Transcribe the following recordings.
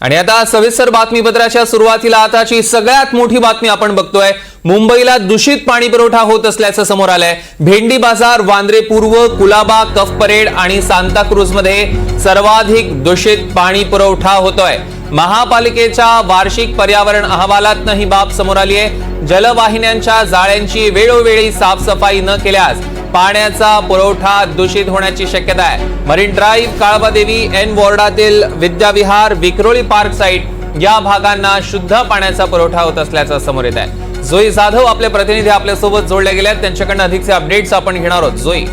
आणि आता सविस्तर बातमीपत्राच्या सुरुवातीला आताची सगळ्यात मोठी बातमी आपण बघतोय। मुंबईला दूषित पाणी पुरवठा होत असल्याचं समोर आलंय। भेंडी बाजार, वांद्रे पूर्व, कुलाबा, कफ परेड आणि सांताक्रूज मध्ये सर्वाधिक दूषित पाणी पुरवठा होतोय। महापालिकेच्या वार्षिक पर्यावरण अहवालातनं ही बाब समोर आली आहे। जलवाहिन्यांच्या जाळ्यांची वेळोवेळी साफसफाई न केल्यास पाण्याचा पुरवठा दूषित होण्याची शक्यता आहे। मरीन ड्राईव्ह, काळबादेवी, एन वॉर्डातील विद्याविहार, विक्रोळी पार्क साइट या भागांना शुद्ध पाण्याचा पुरवठा होत असल्याचं समोर येत आहे। जोई जाधव आपले प्रतिनिधी आपल्यासोबत जोडले गेले आहेत, त्यांच्याकडून अधिकचे अपडेट्स आपण घेणार आहोत। जोई,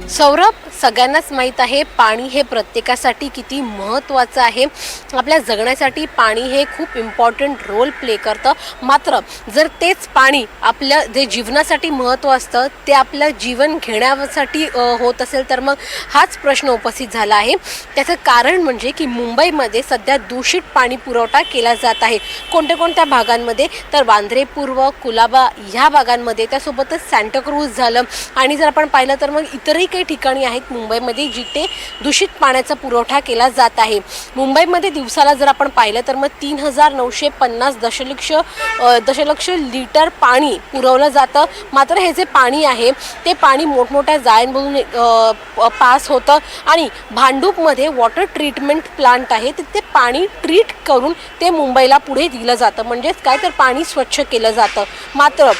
सौरभ, सगळ्यांनाच माहित आहे पाणी हे प्रत्येकासाठी किती महत्त्वाचं आहे। आपल्या जगण्यासाठी पाणी हे खूप इम्पॉर्टंट रोल प्ले करतं। मात्र जर तेच पाणी आपल्या जे जीवनासाठी महत्त्व असतं ते आपलं जीवन घेण्यासाठी होत असेल तर मग हाच प्रश्न उपस्थित झाला आहे। त्याचं कारण म्हणजे की मुंबईमध्ये सध्या दूषित पाणी पुरवठा केला जात आहे। कोणत्या भागांमध्ये तर वांद्रे पूर्व, कुलाबा ह्या भागांमध्ये, त्यासोबतच सांताक्रूज झालं आणि जर आपण पाहिलं तर मग इतरही काही ठिकाणी आहेत मुंबईमध्ये जिथे दूषित पाण्याचा पुरवठा केला जात आहे। मुंबईमध्ये दिवसाला जर आपण पाहिलं तर मग 3950 दशलक्ष लिटर पाणी पुरवलं जातं। मात्र हे जे पाणी आहे ते पाणी मोठमोठ्या जाळ्यांमधून पास होतं आणि भांडूपमध्ये वॉटर ट्रीटमेंट प्लांट आहे, तिथे पाणी ट्रीट करून ते मुंबईला पुढे दिलं जातं। म्हणजेच काय तर पाणी स्वच्छ केलं जातं। मात्र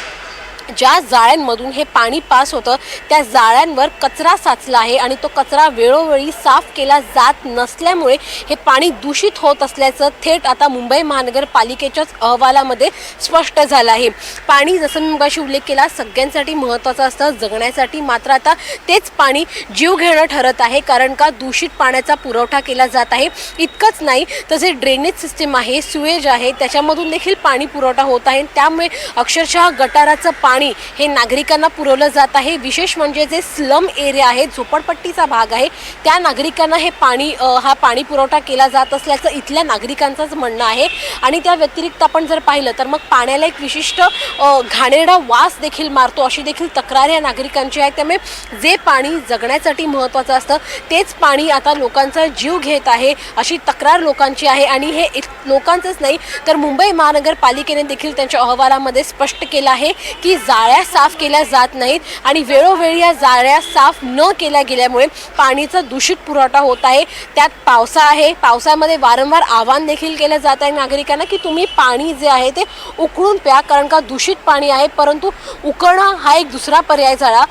ज्या जाळ्यांमधून हे पाणी पास होतं त्या जाळ्यांवर कचरा साचला आहे आणि तो कचरा वेळोवेळी साफ केला जात नसल्यामुळे हे पाणी दूषित होत असल्याचं थेट आता मुंबई महानगरपालिकेच्याच अहवालामध्ये स्पष्ट झालं आहे। पाणी जसं मी मगाशी उल्लेख केला सगळ्यांसाठी महत्त्वाचं असतं जगण्यासाठी, मात्र आता तेच पाणी जीव घेणं ठरत आहे, कारण का दूषित पाण्याचा पुरवठा केला जात आहे। इतकंच नाही तर जे ड्रेनेज सिस्टीम आहे, सुएज आहे, त्याच्यामधून देखील पाणी पुरवठा होत आहे। त्यामुळे अक्षरशः गटाराचं पाणी हे नागरिकांना पुरवलं जात आहे। विशेष म्हणजे जे स्लम एरिया आहे, झोपडपट्टीचा भाग आहे, त्या नागरिकांना हे पाणी हा पाणी पुरवठा केला जात असल्याचं इथल्या नागरिकांचंच म्हणणं आहे। आणि त्या व्यतिरिक्त आपण जर पाहिलं तर मग पाण्याला एक विशिष्ट घाणेरडा वास देखील मारतो, अशी देखील तक्रार या नागरिकांची आहे। त्यामुळे जे पाणी जगण्यासाठी महत्त्वाचं असतं तेच पाणी आता लोकांचा जीव घेत आहे, अशी तक्रार लोकांची आहे। आणि हे लोकांचंच नाही तर मुंबई महानगरपालिकेने देखील त्यांच्या अहवालामध्ये स्पष्ट केलं आहे की जाळ्या साफ केल्या जात नाहीत आणि वेळोवेळी या जाळ्या साफ न केल्या गेल्यामुळे पाणीचा दूषित पुरवठा होत आहे। त्यात पावसा आहे, पावसामध्ये वारंवार आवाहन देखील केलं जात आहे नागरिकांना की तुम्ही पाणी जे आहे ते उकळून प्या, कारण का दूषित पाणी आहे। परंतु उकळणं हा एक दुसरा पर्याय झाला,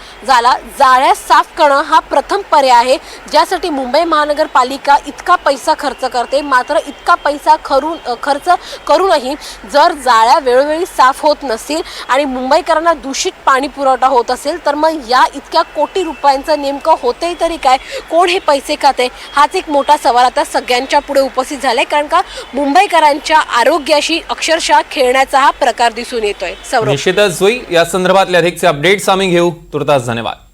जाळ्या साफ करणं हा प्रथम पर्याय आहे, ज्यासाठी मुंबई महानगरपालिका इतका पैसा खर्च करते। मात्र इतका पैसा खर्च करूनही जर जाळ्या वेळोवेळी साफ होत नसतील आणि मुंबईकरांना दूषित पाणी पुरवठा होत असेल तर मग या इतक्या कोटी रुपयांचं नेमकं होतंय तरी काय, कोण हे पैसे खाते, हाच एक मोठा सवाल आता सगळ्यांच्या पुढे उपस्थित झालाय। कारण का मुंबईकरांच्या आरोग्याशी अक्षरशः खेळण्याचा हा प्रकार दिसून येतोय। निश्चितच जोई, या संदर्भातले अधिकचे अपडेट्स आम्ही घेऊ। तुर्तास धन्यवाद।